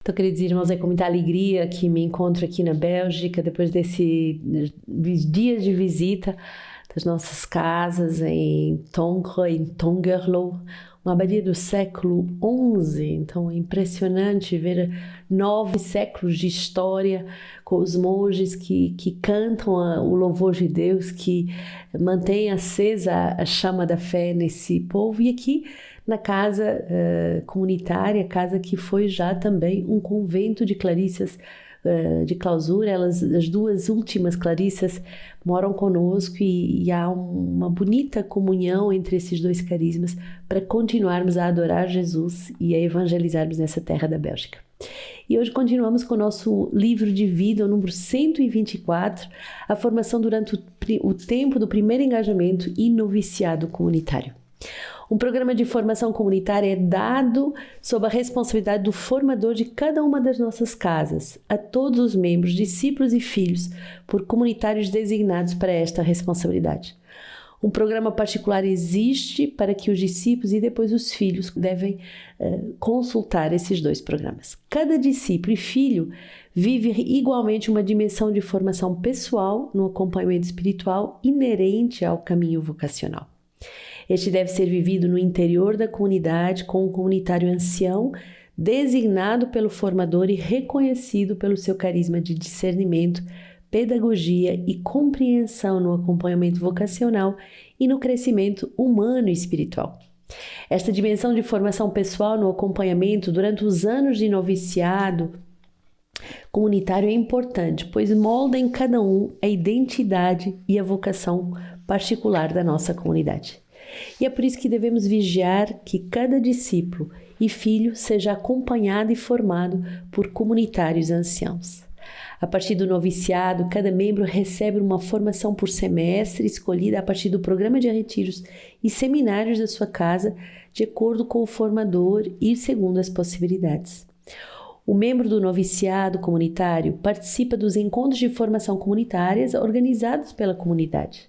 Então, queridos irmãos, é com muita alegria que me encontro aqui na Bélgica, depois desses dias de visita das nossas casas em Tongres, em Tongerlo, uma abadia do século XI. Então é impressionante ver 9 séculos de história com os monges que cantam o louvor de Deus, que mantém acesa a chama da fé nesse povo. E aqui na casa comunitária, casa que foi já também um convento de clarissas de clausura. As duas últimas clarissas moram conosco e há uma bonita comunhão entre esses dois carismas para continuarmos a adorar Jesus e a evangelizarmos nessa terra da Bélgica. E hoje continuamos com o nosso livro de vida, o número 124, a formação durante o tempo do primeiro engajamento e noviciado comunitário. Um programa de formação comunitária é dado sob a responsabilidade do formador de cada uma das nossas casas, a todos os membros, discípulos e filhos, por comunitários designados para esta responsabilidade. Um programa particular existe para que os discípulos e depois os filhos devem consultar esses dois programas. Cada discípulo e filho vive igualmente uma dimensão de formação pessoal no acompanhamento espiritual inerente ao caminho vocacional. Este deve ser vivido no interior da comunidade com um comunitário ancião, designado pelo formador e reconhecido pelo seu carisma de discernimento, pedagogia e compreensão no acompanhamento vocacional e no crescimento humano e espiritual. Esta dimensão de formação pessoal no acompanhamento durante os anos de noviciado comunitário é importante, pois molda em cada um a identidade e a vocação particular da nossa comunidade. E é por isso que devemos vigiar que cada discípulo e filho seja acompanhado e formado por comunitários anciãos. A partir do noviciado, cada membro recebe uma formação por semestre escolhida a partir do programa de retiros e seminários da sua casa, de acordo com o formador e segundo as possibilidades. O membro do noviciado comunitário participa dos encontros de formação comunitárias organizados pela comunidade.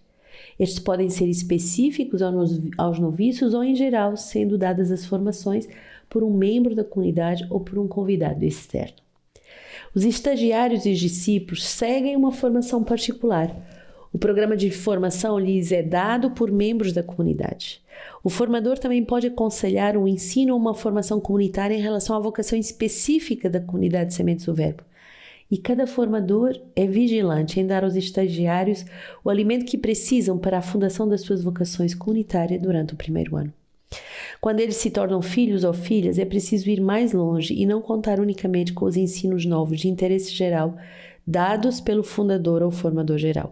Estes podem ser específicos aos noviços ou em geral, sendo dadas as formações por um membro da comunidade ou por um convidado externo. Os estagiários e os discípulos seguem uma formação particular. O programa de formação lhes é dado por membros da comunidade. O formador também pode aconselhar um ensino ou uma formação comunitária em relação à vocação específica da comunidade Sementes do Verbo. E cada formador é vigilante em dar aos estagiários o alimento que precisam para a fundação das suas vocações comunitárias durante o primeiro ano. Quando eles se tornam filhos ou filhas, é preciso ir mais longe e não contar unicamente com os ensinos novos de interesse geral dados pelo fundador ou formador geral.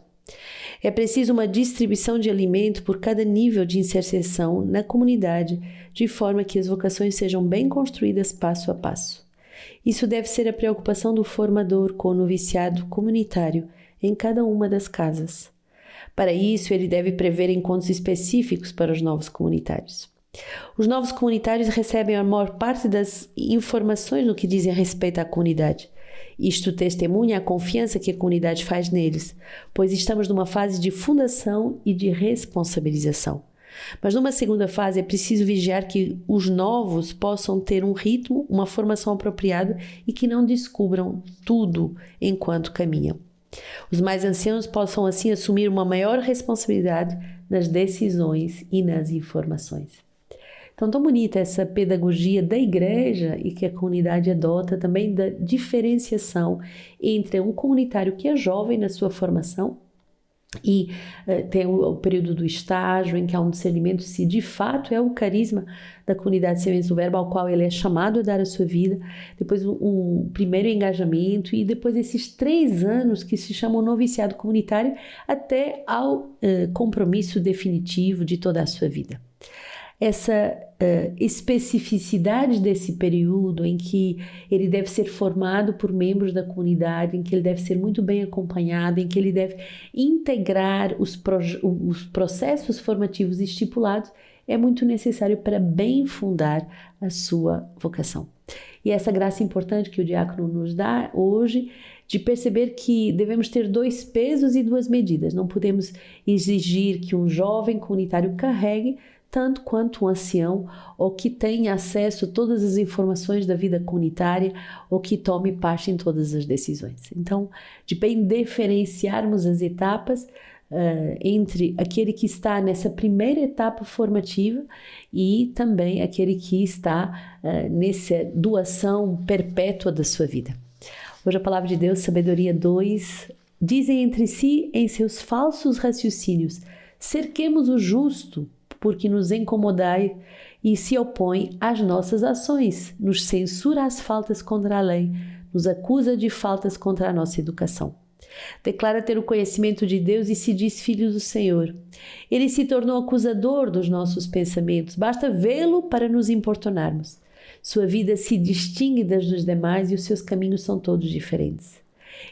É preciso uma distribuição de alimento por cada nível de inserção na comunidade, de forma que as vocações sejam bem construídas passo a passo. Isso deve ser a preocupação do formador com o noviciado comunitário em cada uma das casas. Para isso, ele deve prever encontros específicos para os novos comunitários. Os novos comunitários recebem a maior parte das informações no que dizem respeito à comunidade. Isto testemunha a confiança que a comunidade faz neles, pois estamos numa fase de fundação e de responsabilização. Mas numa segunda fase é preciso vigiar que os novos possam ter um ritmo, uma formação apropriada e que não descubram tudo enquanto caminham. Os mais anciãos possam assim assumir uma maior responsabilidade nas decisões e nas informações. Então, tão bonita essa pedagogia da igreja e que a comunidade adota também da diferenciação entre um comunitário que é jovem na sua formação e tem o período do estágio em que há um discernimento se de fato é o carisma da comunidade Sementes do Verbo ao qual ele é chamado a dar a sua vida, depois um primeiro engajamento e depois esses 3 anos que se chamam noviciado comunitário até ao compromisso definitivo de toda a sua vida. Essa especificidade desse período em que ele deve ser formado por membros da comunidade, em que ele deve ser muito bem acompanhado, em que ele deve integrar os processos formativos estipulados, é muito necessário para bem fundar a sua vocação. E essa graça importante que o diácono nos dá hoje, de perceber que devemos ter 2 pesos e 2 medidas. Não podemos exigir que um jovem comunitário carregue tanto quanto um ancião ou que tenha acesso a todas as informações da vida comunitária ou que tome parte em todas as decisões. Então, de bem diferenciarmos as etapas entre aquele que está nessa primeira etapa formativa e também aquele que está nessa doação perpétua da sua vida. Hoje a palavra de Deus, Sabedoria 2, dizem entre si em seus falsos raciocínios: cerquemos o justo, porque nos incomodai e se opõe às nossas ações, nos censura as faltas contra a lei, nos acusa de faltas contra a nossa educação. Declara ter o conhecimento de Deus e se diz filho do Senhor. Ele se tornou acusador dos nossos pensamentos, basta vê-lo para nos importunarmos. Sua vida se distingue das dos demais e os seus caminhos são todos diferentes.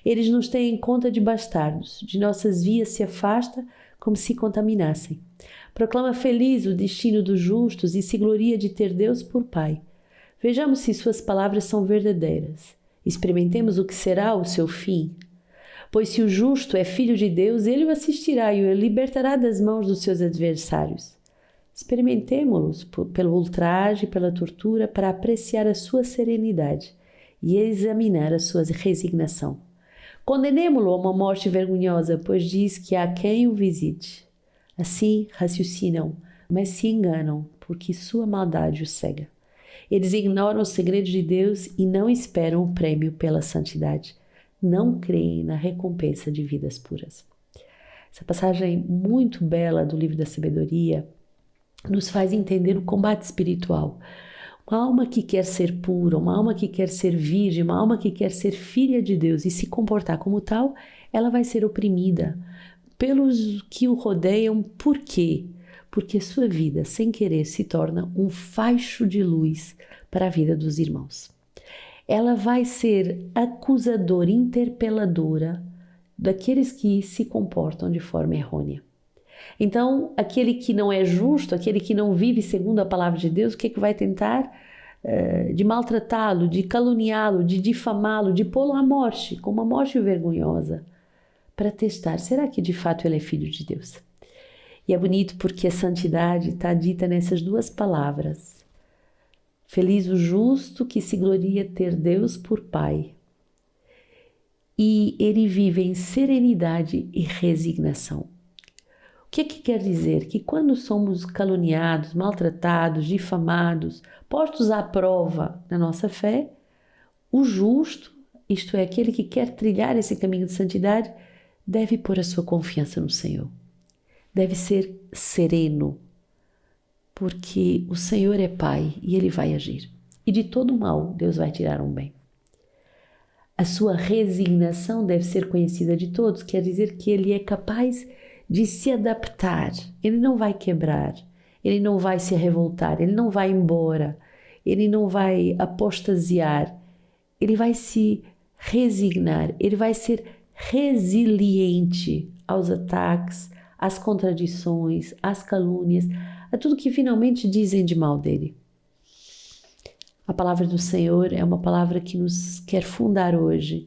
Eles nos têm em conta de bastardos, de nossas vias se afasta como se contaminassem. Proclama feliz o destino dos justos e se gloria de ter Deus por Pai. Vejamos se suas palavras são verdadeiras. Experimentemos o que será o seu fim. Pois se o justo é filho de Deus, ele o assistirá e o libertará das mãos dos seus adversários. Experimentemo-los pelo ultraje e pela tortura para apreciar a sua serenidade e examinar a sua resignação. Condenemo-lo a uma morte vergonhosa, pois diz que há quem o visite. Assim raciocinam, mas se enganam, porque sua maldade os cega. Eles ignoram os segredos de Deus e não esperam o prêmio pela santidade. Não creem na recompensa de vidas puras. Essa passagem muito bela do livro da Sabedoria nos faz entender o combate espiritual. Uma alma que quer ser pura, uma alma que quer ser virgem, uma alma que quer ser filha de Deus e se comportar como tal, ela vai ser oprimida pelos que o rodeiam. Por quê? Porque sua vida, sem querer, se torna um facho de luz para a vida dos irmãos. Ela vai ser acusadora, interpeladora daqueles que se comportam de forma errônea. Então, aquele que não é justo, aquele que não vive segundo a palavra de Deus, o que é que vai tentar? De maltratá-lo, de caluniá-lo, de difamá-lo, de pô-lo à morte, com uma morte vergonhosa, para testar, será que de fato ele é filho de Deus? E é bonito porque a santidade está dita nessas duas palavras. Feliz o justo que se gloria ter Deus por Pai. E ele vive em serenidade e resignação. O que é que quer dizer? Que quando somos caluniados, maltratados, difamados, postos à prova na nossa fé, o justo, isto é, aquele que quer trilhar esse caminho de santidade, deve pôr a sua confiança no Senhor. Deve ser sereno, porque o Senhor é Pai e Ele vai agir. E de todo mal, Deus vai tirar um bem. A sua resignação deve ser conhecida de todos, quer dizer que Ele é capaz de se adaptar. Ele não vai quebrar, Ele não vai se revoltar, Ele não vai embora, Ele não vai apostasiar, Ele vai se resignar, Ele vai ser resiliente aos ataques, às contradições, às calúnias, a tudo que finalmente dizem de mal dele. A palavra do Senhor é uma palavra que nos quer fundar hoje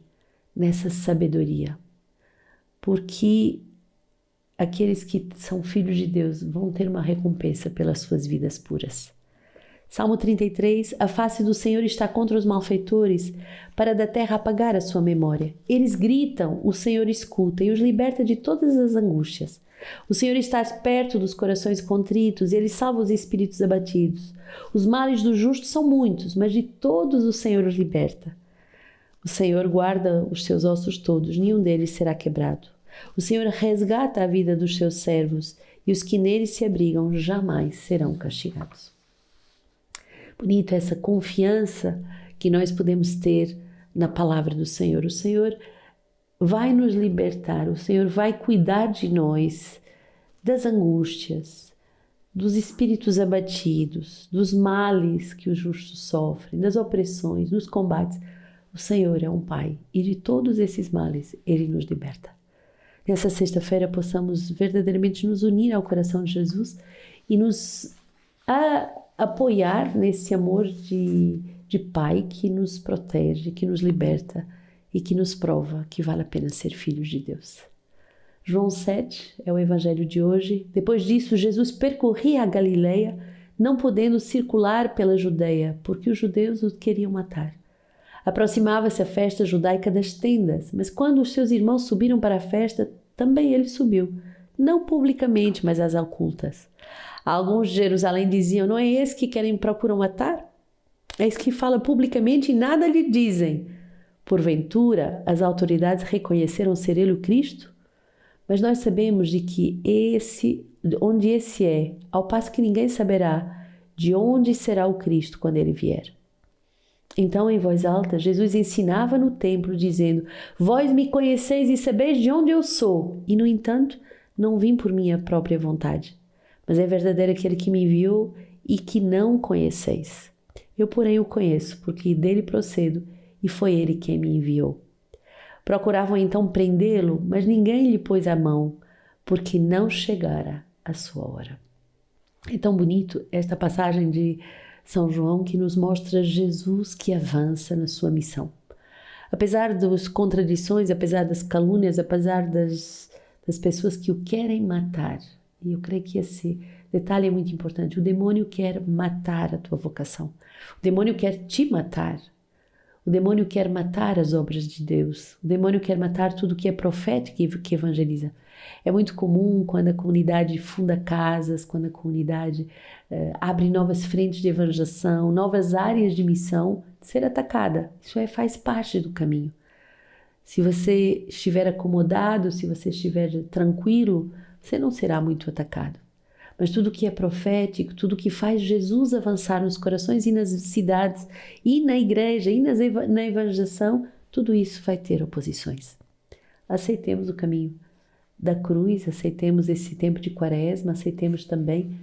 nessa sabedoria, porque aqueles que são filhos de Deus vão ter uma recompensa pelas suas vidas puras. Salmo 33, a face do Senhor está contra os malfeitores, para da terra apagar a sua memória. Eles gritam, o Senhor escuta e os liberta de todas as angústias. O Senhor está perto dos corações contritos e Ele salva os espíritos abatidos. Os males do justo são muitos, mas de todos o Senhor os liberta. O Senhor guarda os seus ossos todos, nenhum deles será quebrado. O Senhor resgata a vida dos seus servos e os que neles se abrigam jamais serão castigados. Bonita essa confiança que nós podemos ter na palavra do Senhor. O Senhor vai nos libertar, o Senhor vai cuidar de nós, das angústias, dos espíritos abatidos, dos males que os justos sofrem, das opressões, dos combates. O Senhor é um Pai e de todos esses males Ele nos liberta. Nessa sexta-feira possamos verdadeiramente nos unir ao coração de Jesus e nos apoiar nesse amor de Pai que nos protege, que nos liberta e que nos prova que vale a pena ser filhos de Deus. João 7 é o evangelho de hoje. Depois disso, Jesus percorria a Galileia, não podendo circular pela Judeia, porque os judeus o queriam matar. Aproximava-se a festa judaica das tendas, mas quando os seus irmãos subiram para a festa, também ele subiu, não publicamente, mas às ocultas. Alguns de Jerusalém diziam: não é esse que procuram matar? É esse que fala publicamente e nada lhe dizem. Porventura, as autoridades reconheceram ser ele o Cristo? Mas nós sabemos de que onde esse é, ao passo que ninguém saberá de onde será o Cristo quando ele vier. Então, em voz alta, Jesus ensinava no templo, dizendo: vós me conheceis e sabeis de onde eu sou, e, no entanto, não vim por minha própria vontade, mas é verdadeiro aquele que me enviou e que não conheceis. Eu, porém, o conheço, porque dele procedo, e foi ele quem me enviou. Procuravam então prendê-lo, mas ninguém lhe pôs a mão, porque não chegara a sua hora. É tão bonito esta passagem de São João que nos mostra Jesus que avança na sua missão. Apesar das contradições, apesar das calúnias, apesar das pessoas que o querem matar, e eu creio que esse detalhe é muito importante, o demônio quer matar a tua vocação, o demônio quer te matar, o demônio quer matar as obras de Deus, o demônio quer matar tudo que é profético e que evangeliza. É muito comum quando a comunidade funda casas, quando a comunidade abre novas frentes de evangelização, novas áreas de missão, ser atacada. Isso faz parte do caminho. Se você estiver acomodado, se você estiver tranquilo, você não será muito atacado. Mas tudo que é profético, tudo que faz Jesus avançar nos corações e nas cidades, e na igreja, e na evangelização, tudo isso vai ter oposições. Aceitemos o caminho da cruz, aceitemos esse tempo de quaresma, aceitemos também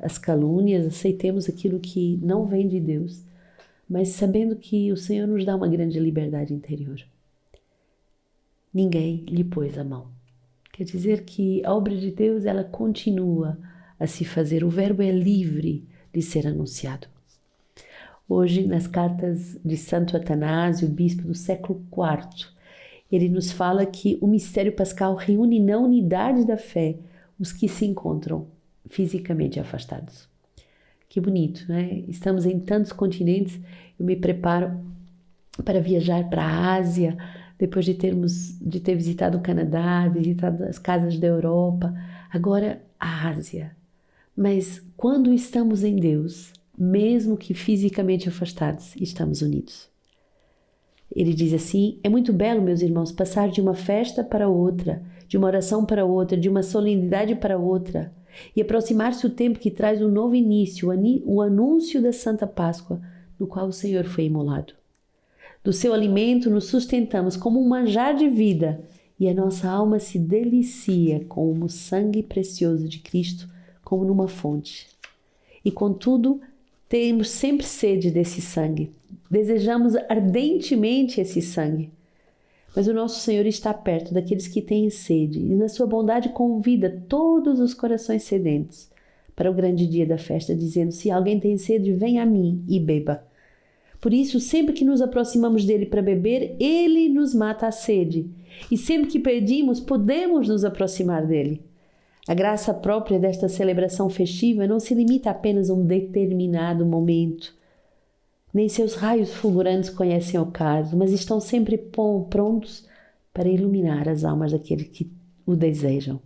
as calúnias, aceitemos aquilo que não vem de Deus, mas sabendo que o Senhor nos dá uma grande liberdade interior. Ninguém lhe pôs a mão. Quer dizer que a obra de Deus, ela continua a se fazer, o verbo é livre de ser anunciado. Hoje, nas cartas de Santo Atanásio, bispo do século IV, ele nos fala que o mistério pascal reúne na unidade da fé os que se encontram fisicamente afastados. Que bonito, né? Estamos em tantos continentes, eu me preparo para viajar para a Ásia, depois de ter visitado o Canadá, visitado as casas da Europa, agora a Ásia. Mas quando estamos em Deus, mesmo que fisicamente afastados, estamos unidos. Ele diz assim: é muito belo, meus irmãos, passar de uma festa para outra, de uma oração para outra, de uma solenidade para outra, e aproximar-se o tempo que traz um novo início, o anúncio da Santa Páscoa, no qual o Senhor foi imolado. Do seu alimento nos sustentamos como um manjar de vida, e a nossa alma se delicia com o sangue precioso de Cristo, como numa fonte. E contudo, temos sempre sede desse sangue. Desejamos ardentemente esse sangue. Mas o nosso Senhor está perto daqueles que têm sede e na sua bondade convida todos os corações sedentos para o grande dia da festa, dizendo: se alguém tem sede, venha a mim e beba. Por isso, sempre que nos aproximamos dele para beber, ele nos mata a sede. E sempre que pedimos, podemos nos aproximar dele. A graça própria desta celebração festiva não se limita apenas a um determinado momento. Nem seus raios fulgurantes conhecem o caso, mas estão sempre prontos para iluminar as almas daqueles que o desejam.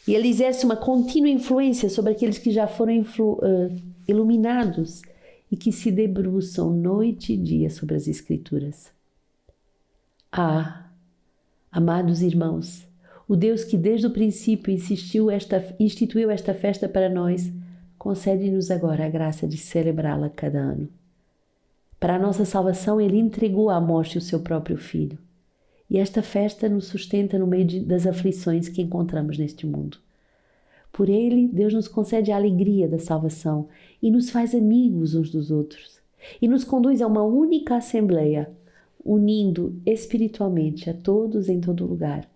E ele exerce uma contínua influência sobre aqueles que já foram iluminados e que se debruçam noite e dia sobre as Escrituras. Amados irmãos, o Deus que desde o princípio instituiu esta festa para nós, concede-nos agora a graça de celebrá-la cada ano. Para a nossa salvação, Ele entregou à morte o seu próprio Filho. E esta festa nos sustenta no meio das aflições que encontramos neste mundo. Por Ele, Deus nos concede a alegria da salvação e nos faz amigos uns dos outros. E nos conduz a uma única assembleia, unindo espiritualmente a todos em todo lugar,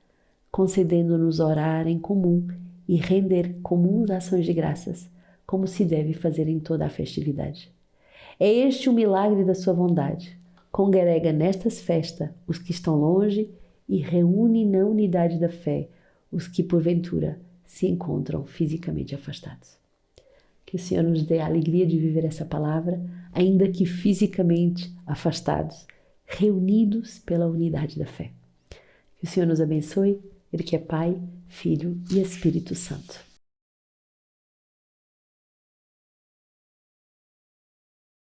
concedendo-nos orar em comum e render comuns ações de graças, como se deve fazer em toda a festividade. É este o milagre da sua bondade. Congrega nestas festas os que estão longe e reúne na unidade da fé os que porventura se encontram fisicamente afastados. Que o Senhor nos dê a alegria de viver essa palavra, ainda que fisicamente afastados, reunidos pela unidade da fé. Que o Senhor nos abençoe, Ele que é Pai, Filho e Espírito Santo.